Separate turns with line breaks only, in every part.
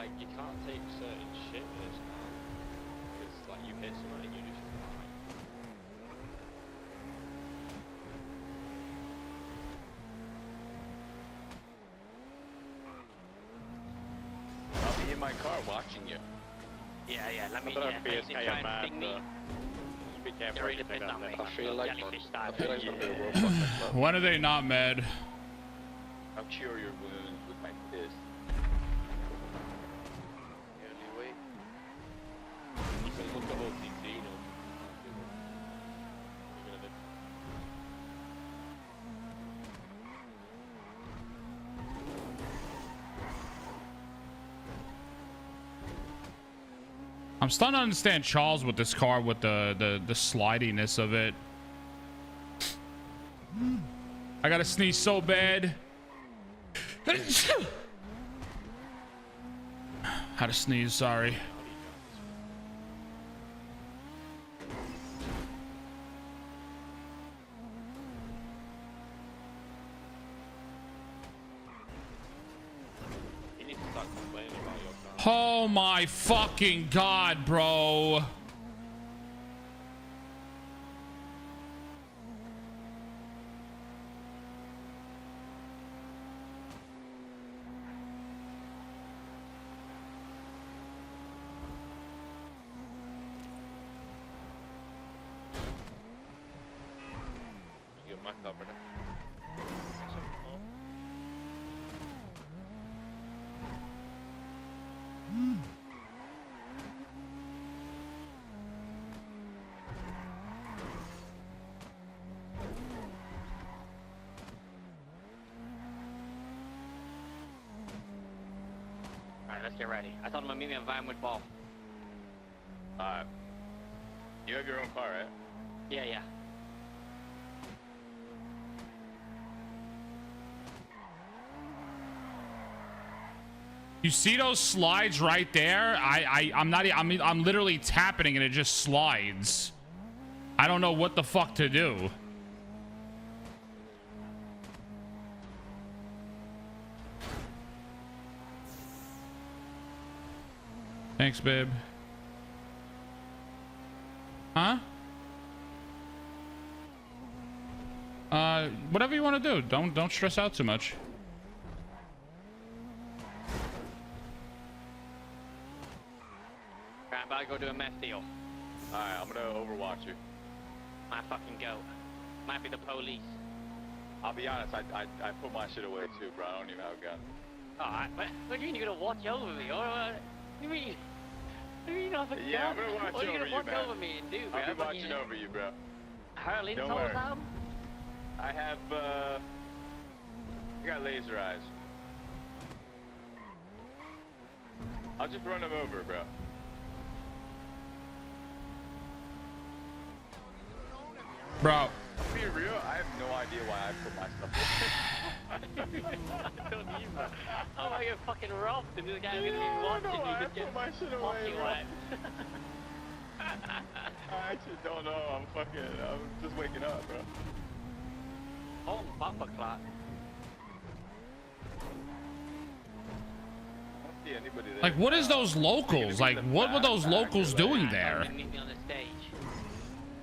like you can't take certain shit with this car. Because like you hit someone and you just fly. I'll be in my car watching you.
Yeah, let me
try and
ping me.
Be careful.
They're ready to piss on me.
I feel like
Jellyfish
I
style.
feel like it's gonna be a World Cup next level.
When are they not mad?
I'll cure your wounds with my fist.
Anyway,
You can look at OTT, you know. You're gonna
I'm starting to understand Charles with this car with the slidiness of it. I gotta sneeze so bad. How to sneeze, sorry.
You need to start complaining about your car.
Oh my fucking god, bro.
You get my car, brother.
Alright, let's get ready. I told him to meet me at Vinewood Ball.
Alright. You have your own car, right?
Yeah.
You see those slides right there? I'm literally tapping and it just slides. I don't know what the fuck to do. Thanks, babe. Huh? Whatever you want to do. Don't stress out too much.
I'm about to go do a meth deal.
Alright, I'm gonna overwatch you.
Might fucking go. Might be the police.
I'll be honest, I put my shit away too, bro. I don't even have a gun.
Alright, what do you mean you're gonna watch over me? Or what do you mean? What do you mean you have a gun?
Yeah, I'm gonna watch
what are you
over
gonna
you,
watch
man.
over me and do, bro?
I'll be watching over you, bro.
Harley,
Don't
told
worry.
them?
I have, I got laser eyes. I'll just run them over, bro.
Bro.
To be real, I have no idea why I put my stuff in.
I don't either. How am I gonna fucking robbed and this guy's gonna be watching you
I
just
put
get
my shit away,
fucking
bro.
wet.
I actually don't know. I'm just waking up, bro.
Oh, Papa Clock.
I don't see anybody there.
Like, what is those locals? Like, what were those locals doing there?
Meet me on the stage.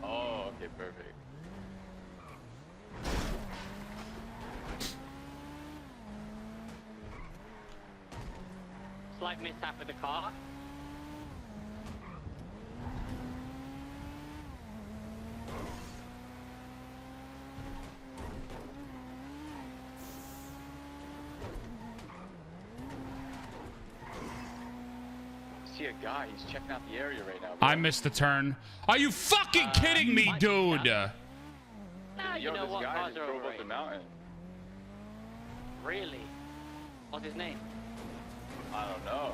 Oh, okay, perfect.
Slight mishap with the car.
See a guy, he's checking out the area right now, bro.
I missed the turn. Are you fucking kidding me, dude?
Nah,
Yo,
you know
this
what
guy
cars
just
are
drove up the
overrated.
mountain.
Really? What's his name?
I don't know.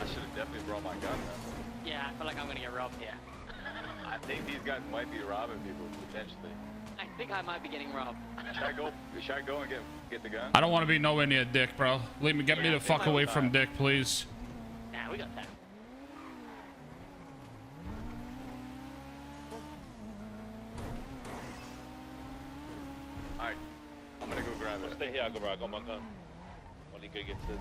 I should have definitely brought my gun then.
Yeah, I feel like I'm gonna get robbed here.
I think these guys might be robbing people, potentially.
I think I might be getting robbed.
Should I go and get the gun?
I don't want to be nowhere near Dick, bro. Leave me, get me the fuck away from Dick, please.
Nah, we got that.
Alright, I'm gonna go grab it.
Stay here, I got my gun. Only go get this.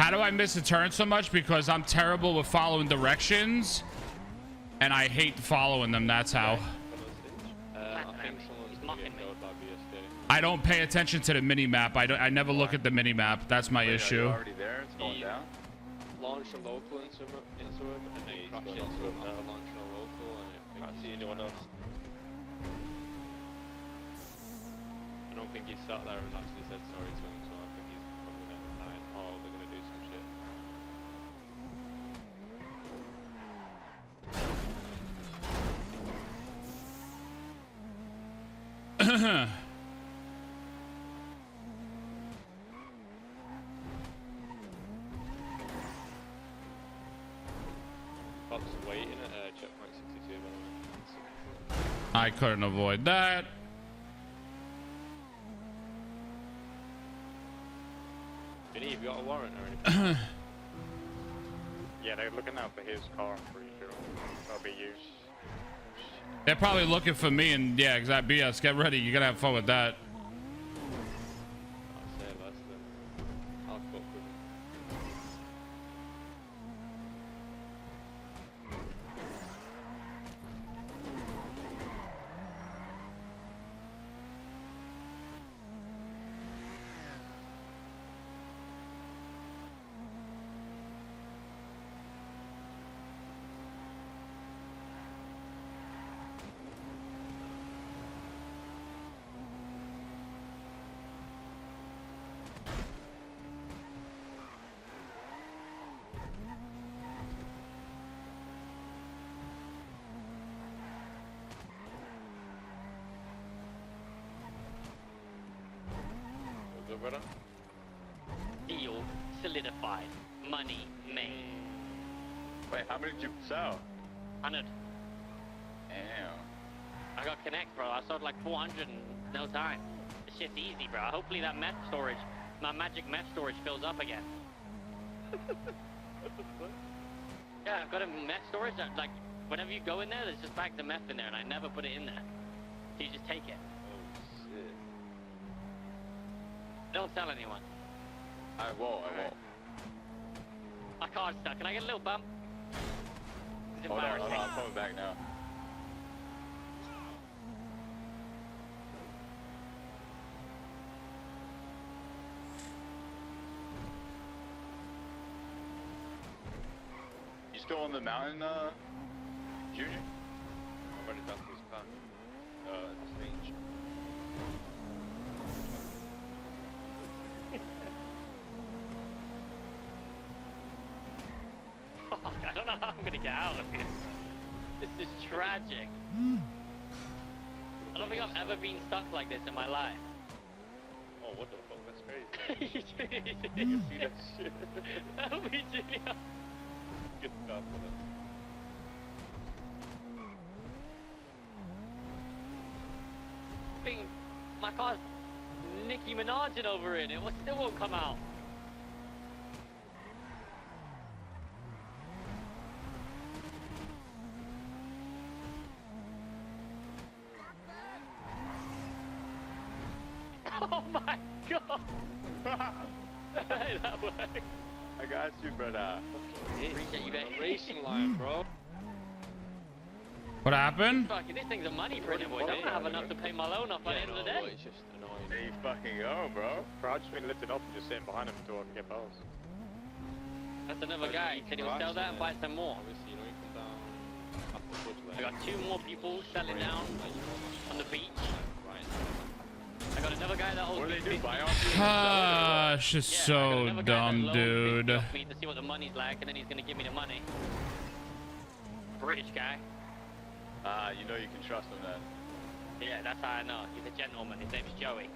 How do I miss a turn so much? Because I'm terrible with following directions, and I hate following them. That's how.
I think someone's gonna get killed by BSD.
I don't pay attention to the mini map. I never look at the mini map. That's my issue.
Are you already there? It's going down.
Launch a local into him, and then crash into him after launching a local, and I can't see anyone else. I don't think he sat there and actually said sorry to him, so I think he's probably gonna die. Oh, they're gonna do some shit. Cops waiting at checkpoint 62, by the way.
I couldn't avoid that.
Vinny, have you got a warrant or anything?
Yeah, they're looking out for his car, I'm pretty sure. That'll be used.
They're probably looking for me, and yeah, exact BS. Get ready. You gotta have fun with that.
I'll say less than. I'll fuck with him. Good, brother?
Deal solidified. Money made.
Wait, how many did you sell?
100.
Damn.
I got connect, bro. I sold like 400 in no time. This shit's easy, bro. Hopefully that meth storage, my magic meth storage fills up again. Yeah, I've got a meth storage that, like, whenever you go in there, there's just bags of meth in there, and I never put it in there. So you just take it.
Oh shit.
Don't tell anyone.
I won't.
My car's stuck. Can I get a little bump? It's
Hold on,
embarrassing.
I'm coming back now. You still on the mountain, Junior?
I'm running down to his car. Stage.
Fuck, I don't know how I'm gonna get out of here. This is tragic. I don't think I've ever been stuck like this in my life.
Oh, what the fuck? That's crazy.
You
See that shit?
Help me, Junior.
Good stuff, brother.
My car's Nicki Minajing over in it. What still won't come out? Oh my god! That worked.
I got you, brother.
Appreciate you, baby.
Racing line, bro.
What happened?
Fucking this thing's a money printer, boys. I'm gonna have enough to pay my loan off by the end of the
no,
day.
it's just annoying.
There you fucking go, bro.
Bro, I've just been lifted up and just sitting behind him until I can get bells.
That's another guy. Can you sell that and buy some more?
Obviously, you know, you come down after the bridge
I got 2 more people selling down on the beach. I got another guy that owes
What do
me
they do?
50.
Buy off you?
Gosh, it's
Yeah, I got
so
another guy that
dumb,
loaned
dude.
50 off me to see what the money's like, and then he's gonna give me the money. British guy.
You know you can trust him then.
Yeah, that's how I know. He's a gentleman. His name's Joey.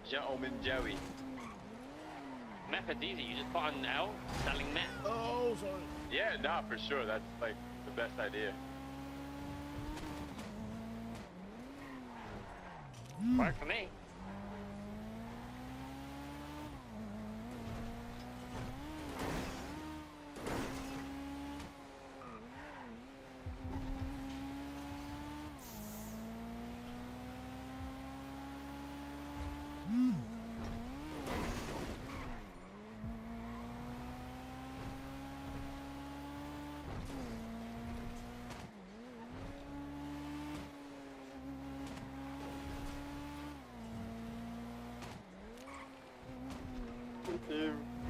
Gentleman Joey.
Meth is easy. You just put on L, selling meth.
Oh, sorry. Yeah, nah, for sure. That's like the best idea.
Work for me.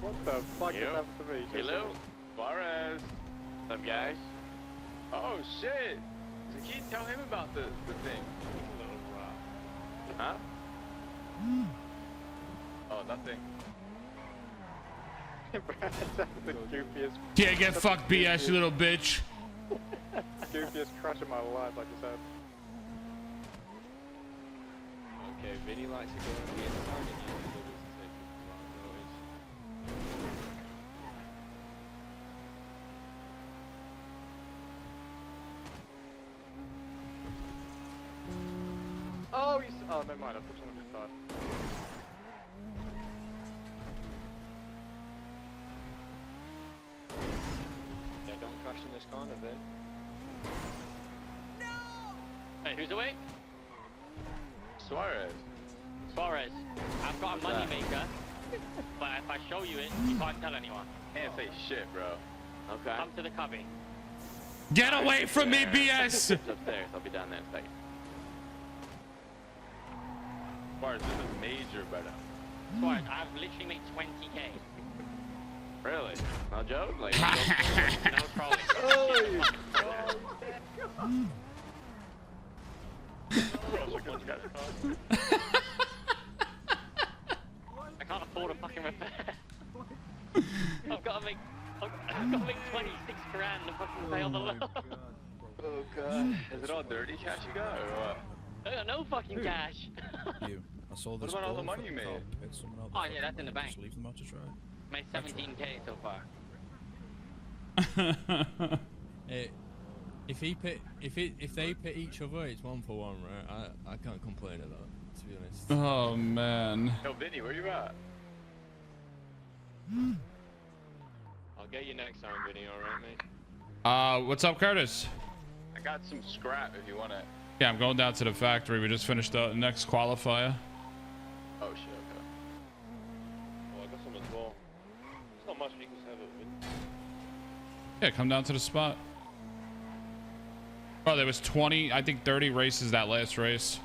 What the fuck
Yep.
is happened to me?
Hello, Suarez.
What's up, guys?
Oh shit! Zaki, tell him about the thing. Huh? Oh, nothing.
That's the goofiest,
Yeah, get fucked, BS, you little bitch.
goofiest crush of my life, like I said.
Okay, Vinny likes to go on the inside and use the doubles to take people notice.
Oh, he's. Oh, never mind. I put someone inside.
Yeah, don't crash in this corner, Vin.
Hey, who's away?
Suarez.
Suarez. I've got a money maker, but if I show you it, you can't tell anyone.
Can't say shit, bro.
Okay. Come to the cubby.
Get away from me, BS.
It's upstairs. I'll be down there in a second.
Suarez, this is major, brother.
Suarez, I've literally made 20k.
Really? No joke? Like,
No trolling. I can't afford a fucking repair. I've got to make 26 grand to fucking pay all the loan.
oh god. Is it all dirty cash you got, or what?
I got no fucking cash.
You. I saw this.
What about all the
ball
money you
from the
made?
top, picked someone up,
Oh, yeah, that's in the bank.
Just leave them out to try.
Made 17k so far.
If they pit each other, it's 1 for 1, right? I can't complain at that, to be honest.
Oh, man.
Yo, Vinny, where you at?
I'll get you next time, Vinny, alright, mate?
What's up, Curtis?
I got some scrap if you want it.
Yeah, I'm going down to the factory. We just finished the next qualifier.
Oh shit, okay.
Oh, I got some as well. It's not much, but you can have it, Vin.
Yeah, come down to the spot. Oh, there was 20, I think 30 races that last race.